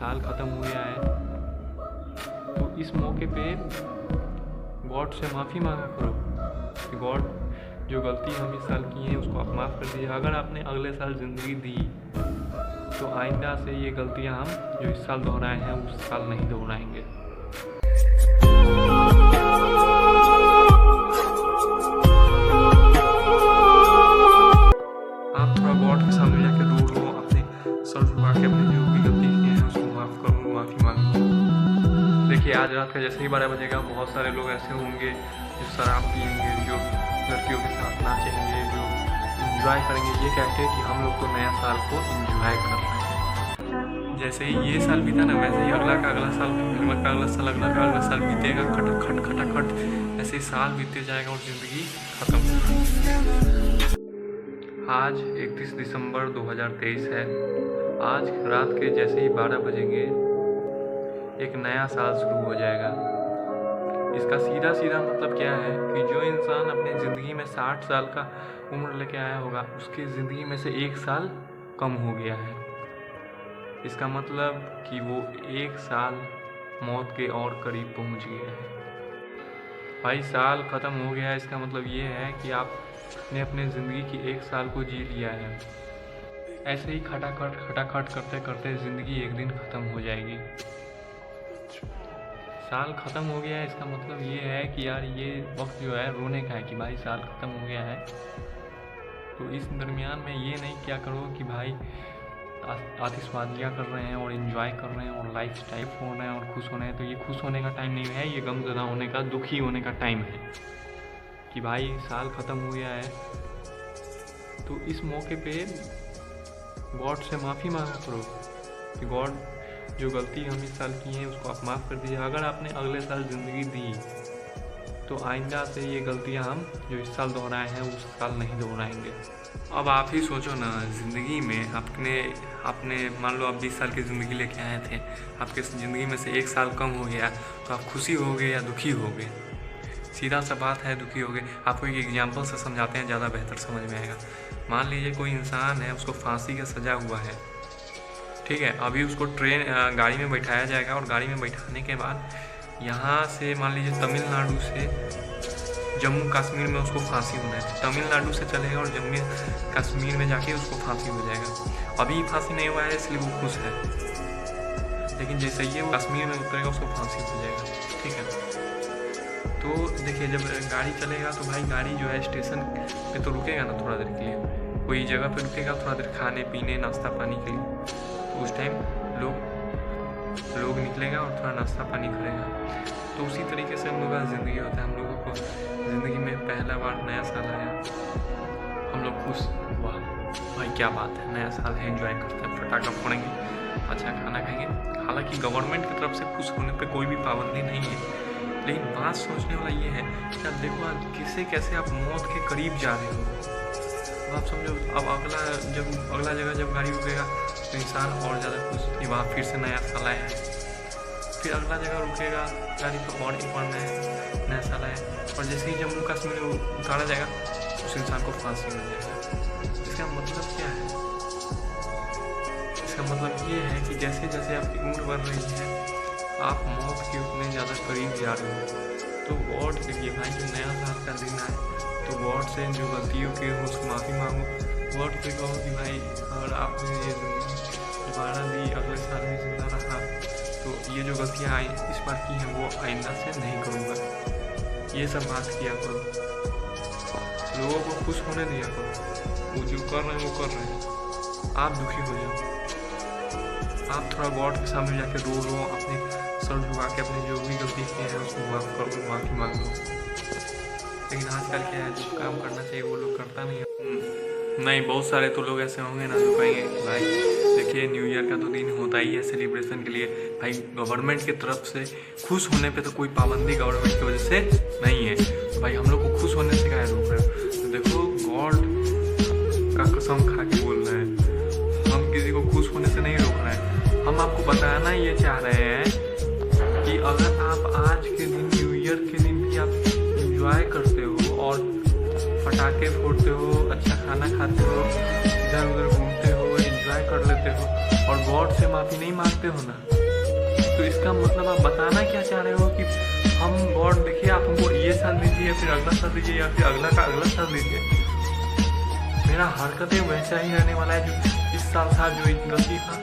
साल ख़त्म हो गया है, तो इस मौके पे गॉड से माफ़ी मांगा करो कि गॉड जो गलती हम इस साल की है उसको आप माफ़ कर दीजिए। अगर आपने अगले साल ज़िंदगी दी तो आइंदा से ये गलतियाँ हम जो इस साल दोहराए हैं उस साल नहीं दोहराएंगे। आप थोड़ा गॉड के सामने जाके रो लो, अपने सर झुका के अपने जो भी गलती की है उसको माफ़ करो, माफ़ी मांगो। देखिए आज रात का जैसे ही 12 बजेगा बहुत सारे लोग ऐसे होंगे जो शराब पिएंगे, जो लड़कियों के साथ नाचेंगे, जो इंजॉय करेंगे ये कह के कि हम लोग तो नया साल को इंजॉय कर रहे हैं। जैसे ही ये साल बीता ना वैसे ही अगला का अगला साल, फिर का अगला साल, अगला का अगला साल बीतेगा खटाखट खटाखट, ऐसे ही साल बीतते जाएगा और ज़िंदगी ख़त्म। आज 31 दिसंबर 2023 है। आज रात के जैसे ही 12 बजेंगे एक नया साल शुरू हो जाएगा। इसका सीधा सीधा मतलब क्या है कि जो इंसान अपनी ज़िंदगी में 60 साल का उम्र लेके आया होगा उसकी ज़िंदगी में से 1 साल कम हो गया है। इसका मतलब कि वो 1 साल मौत के और करीब पहुंच गया है। भाई साल ख़त्म हो गया है, इसका मतलब ये है कि आपने अपने ज़िंदगी की 1 साल को जी लिया है। ऐसे ही खटाखट करते करते ज़िंदगी एक दिन ख़त्म हो जाएगी। साल ख़त्म हो गया है, इसका मतलब ये है कि यार ये वक्त जो है रोने का है कि भाई साल ख़त्म हो गया है। तो इस दरमियान में ये नहीं क्या करो कि भाई आतिशबाजियाँ कर रहे हैं और इन्जॉय कर रहे हैं और लाइफ स्टाइल हो रहे हैं और खुश हो रहे हैं। तो ये खुश होने का टाइम नहीं है, ये गमज़दा होने का, दुखी होने का टाइम है कि भाई साल ख़त्म हो गया है। तो इस मौके पे गॉड से माफ़ी मांगा करो कि गॉड जो गलती हम इस साल की है उसको आप माफ़ कर दीजिए। अगर आपने अगले साल ज़िंदगी दी तो आइंदा से ये गलतियाँ हम जो इस साल दोहराए हैं उस साल नहीं दोहराएंगे। अब आप ही सोचो ना, ज़िंदगी में आपने मान लो आप 20 साल की ज़िंदगी लेके आए थे, आपके ज़िंदगी में से 1 साल कम हो गया तो आप खुशी हो गए या दुखी हो गए? सीधा सा बात है, दुखी हो गए। आपको एक एग्जाम्पल से समझाते हैं, ज़्यादा बेहतर समझ में आएगा। मान लीजिए कोई इंसान है, उसको फांसी का सज़ा हुआ है, ठीक है। अभी उसको गाड़ी में बैठाया जाएगा और गाड़ी में बैठाने के बाद यहाँ से मान लीजिए तमिलनाडु से जम्मू कश्मीर में उसको फांसी होना है। तमिलनाडु से चलेगा और जम्मू कश्मीर में जाके उसको फांसी हो जाएगा। अभी फांसी नहीं हुआ है इसलिए वो खुश है, लेकिन जैसे ही वो कश्मीर में उतरेगा उसको फांसी हो जाएगा, ठीक है। तो देखिए जब गाड़ी चलेगा तो भाई गाड़ी जो है स्टेशन पे तो रुकेगा ना थोड़ा देर के लिए, कोई जगह पे रुकेगा थोड़ा देर खाने पीने नाश्ता पानी के लिए। तो उस टाइम लोग निकलेगा और थोड़ा नाश्ता पानी करेगा। तो उसी तरीके से हम लोग का ज़िंदगी होता है। हम लोगों को ज़िंदगी में पहला बार नया साल आया, हम लोग खुश, वाह भाई क्या बात है, नया साल है, एंजॉय करते हैं, पटाखा फोड़ेंगे, अच्छा खाना खाएंगे। हालांकि गवर्नमेंट की तरफ से खुश होने पे कोई भी पाबंदी नहीं है, लेकिन बात सोचने वाला ये है कि आप देखो आज कैसे आप मौत के करीब जा रहे हो। आप समझो अब अगला जगह जब गाड़ी रुकेगा तो इंसान और ज़्यादा खुश कि वहाँ फिर से नया साल आया है। फिर अगला जगह रुकेगा गाड़ी तो और एक बार नया साल आया। और जैसे ही जम्मू कश्मीर में उतारा जाएगा उस इंसान को फांसी मिल जाएगा। इसका मतलब क्या है? इसका मतलब ये है कि जैसे जैसे आपकी उम्र बढ़ रही है आप मौत के उतने ज़्यादा करीब जा रहे हो। तो गॉड से ये भाई जो नया साल का दिन आए तो गॉड से जो गलतियों की हो उसको माफ़ी मांगो। गॉड से कहो कि भाई अगर आपने ये दोबारा दी, अगले साल में जिंदा रहा तो ये जो गलतियाँ आई इस बार की हैं वो आइंदा से नहीं करूँगा। ये सब बात किया करो, लोगों को खुश होने दिया करो। वो जो कर रहे हैं वो कर रहे हैं, आप दुखी हो जाओ। आप थोड़ा गॉड के सामने जाके रो लो, अपने सर झुका के अपने जो भी गलती की है उसको माफ़ कर लो, माफ़ी मांग लो। लेकिन आजकल क्या है, जो काम करना चाहिए वो लोग करता नहीं है। नहीं, बहुत सारे तो लोग ऐसे होंगे ना जो कहेंगे भाई देखिए न्यू ईयर का तो दिन होता ही है सेलिब्रेशन के लिए, भाई गवर्नमेंट की तरफ से खुश होने पे तो कोई पाबंदी गवर्नमेंट की वजह से नहीं है, तो भाई हम लोग को खुश होने से क्या रोक रहे हो? तो देखो गॉड का कसम खा के बोल रहे हैं, हम किसी को खुश होने से नहीं रोक रहे हैं। हम आपको बताना ये चाह रहे हैं कि अगर आप आज के दिन न्यू ईयर के दिन भी आप इंजॉय करते हो और पटाखे फोड़ते हो, अच्छा खाना खाते हो, इधर उधर घूमते हो, एंजॉय इंजॉय कर लेते हो और गॉड से माफ़ी नहीं मांगते हो ना, तो इसका मतलब आप बताना क्या चाह रहे हो कि हम गॉड देखिए आप हमको ये साल दीजिए या फिर अगला साल दीजिए या फिर अगला का अगला साल दीजिए, मेरा हरकतें वैसा ही रहने वाला है जो इस साल था, जो एक गलती था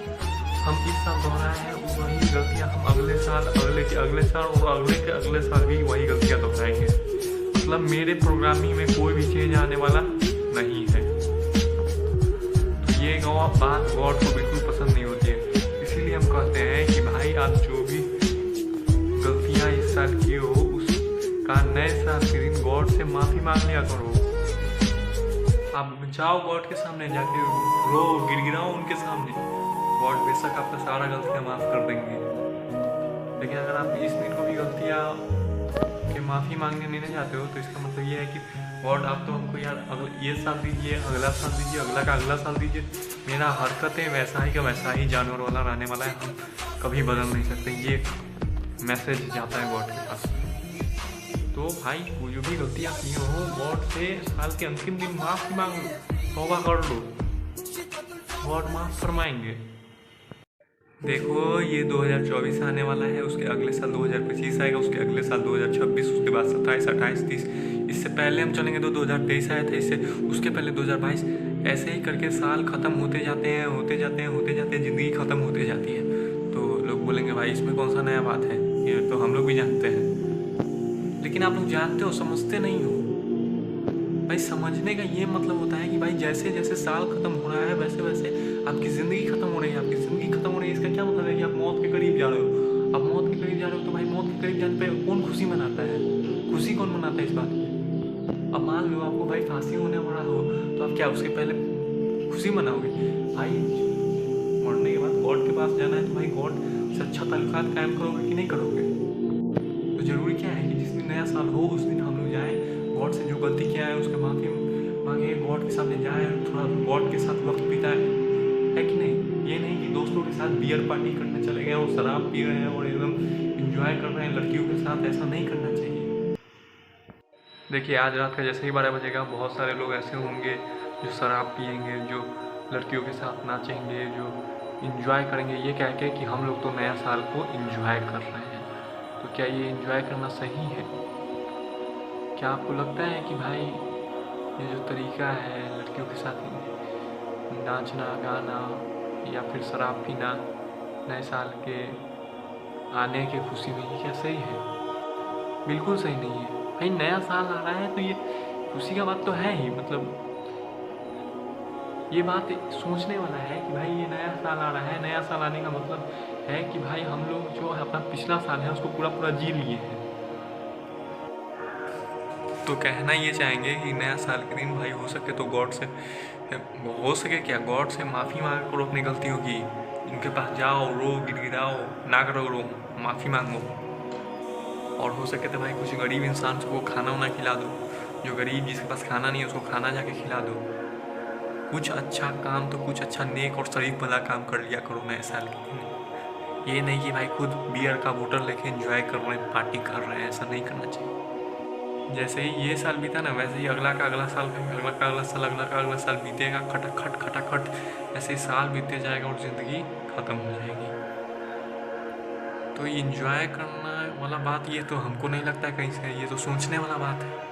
हम इस साल दोहराए हैं वही गलतियाँ हम अगले साल, अगले के अगले साल और अगले के अगले साल भी वही गलतियाँ दोहराएंगे। मतलब मेरे प्रोग्रामिंग में कोई भी चेंज आने वाला नहीं है। तो ये बात गॉड को बिल्कुल पसंद नहीं होती है। इसीलिए हम कहते हैं कि भाई आप जो भी गलतियाँ इस साल किए हो उसका नए साल के दिन गॉड से माफ़ी मांग लिया करो। आप जाओ गॉड के सामने जाके रो गिड़गिड़ाओ उनके सामने, गॉड बेशक आपका सारा गलतियाँ माफ़ कर देंगे। लेकिन अगर आप इस दिन को भी गलतियाँ के माफ़ी मांगने नहीं जाते हो तो इसका मतलब ये है कि गॉड आप तो हमको यार ये साल दीजिए, अगला साल दीजिए, अगला का अगला साल दीजिए, मेरा हरकतें वैसा ही का वैसा ही जानवर वाला रहने वाला है, हम कभी बदल नहीं सकते। ये मैसेज जाता है गॉड के पास। तो भाई वो जो भी गलतियाँ की हो गॉड से साल के अंतिम दिन माफ़ी मांग लो, तौबा कर लो, गॉड माफ़ फरमाएंगे। देखो ये 2024 आने वाला है, उसके अगले साल 2025 आएगा, उसके अगले साल 2026, उसके बाद 27, 28, 30, इससे पहले हम चलेंगे तो 2023 आया था, इससे उसके पहले 2022, ऐसे ही करके साल ख़त्म होते जाते हैं होते जाते हैं होते जाते हैं, ज़िंदगी ख़त्म होते जाती है। तो लोग बोलेंगे भाई इसमें कौन सा नया बात है, ये तो हम लोग भी जानते हैं। लेकिन आप लोग जानते हो समझते नहीं हो भाई। समझने का ये मतलब होता है कि भाई जैसे जैसे साल ख़त्म हो रहा है वैसे वैसे आपकी ज़िंदगी ख़त्म हो रही है, आपकी ज़िंदगी ख़त्म हो रही है। इसका क्या मतलब है कि आप मौत के करीब जा रहे हो। आप मौत के करीब जा रहे हो तो भाई मौत के करीब जाने पर कौन खुशी मनाता है, खुशी कौन मनाता है इस बात की। अब मान लो आपको भाई फांसी होने वाला हो तो आप क्या उसके पहले खुशी मनाओगे? भाई मरने के बाद गॉड के पास जाना है तो भाई गॉड से अच्छा ताल्लुकात कायम करोगे कि नहीं करोगे? तो ज़रूरी क्या है कि जिस दिन नया साल हो उस दिन हम लोग जाएँ, गॉड से जो गलती किया है उसके माफ़ी मांगे, गॉड के सामने जाए, थोड़ा गॉड के साथ वक्त बिताए, है कि नहीं? ये नहीं कि दोस्तों के साथ बियर पार्टी करने चले गए और शराब पी रहे हैं और एकदम इंजॉय कर रहे हैं लड़कियों के साथ, ऐसा नहीं करना चाहिए। देखिए आज रात का जैसे ही 12 बजेगा बहुत सारे लोग ऐसे होंगे जो शराब पियेंगे, जो लड़कियों के साथ नाचेंगे, जो इंजॉय करेंगे ये कह के कि हम लोग तो नया साल को इंजॉय कर रहे हैं। तो क्या ये इंजॉय करना सही है? क्या आपको लगता है कि भाई ये जो तरीका है लड़कियों के साथ नाचना गाना या फिर शराब पीना नए साल के आने की खुशी में, ये क्या सही है? बिल्कुल सही नहीं है भाई। नया साल आ रहा है तो ये खुशी का बात तो है ही, मतलब ये बात सोचने वाला है कि भाई ये नया साल आ रहा है, नया साल आने का मतलब है कि भाई हम लोग जो अपना पिछला साल है उसको पूरा पूरा जी लिए हैं। तो कहना ये चाहेंगे कि नया साल के दिन भाई हो सके तो गॉड से, हो सके क्या गॉड से माफ़ी मांग करो अपनी गलतियों की, इनके पास जाओ रो गिड़गिड़ाओ नाक रगड़ो माफ़ी मांगो, और हो सके तो भाई कुछ गरीब इंसान को खाना वाना खिला दो, जो गरीब जिसके पास खाना नहीं है उसको खाना जाके खिला दो। कुछ अच्छा काम तो कुछ अच्छा नेक और शरीफ भला काम कर लिया करो नए साल के दिन। ये नहीं कि भाई खुद बियर का बोतल लेके एंजॉय कर रहे हैं, पार्टी कर रहे हैं, ऐसा नहीं करना चाहिए। जैसे ही ये साल बीता ना वैसे ही अगला का अगला साल, अगला का अगला साल, अगला का अगला साल बीतेगा खटाखट खटाखट, ऐसे ही साल बीते जाएगा और ज़िंदगी ख़त्म हो जाएगी। तो इंजॉय करना वाला बात ये तो हमको नहीं लगता कहीं से, ये तो सोचने वाला बात है।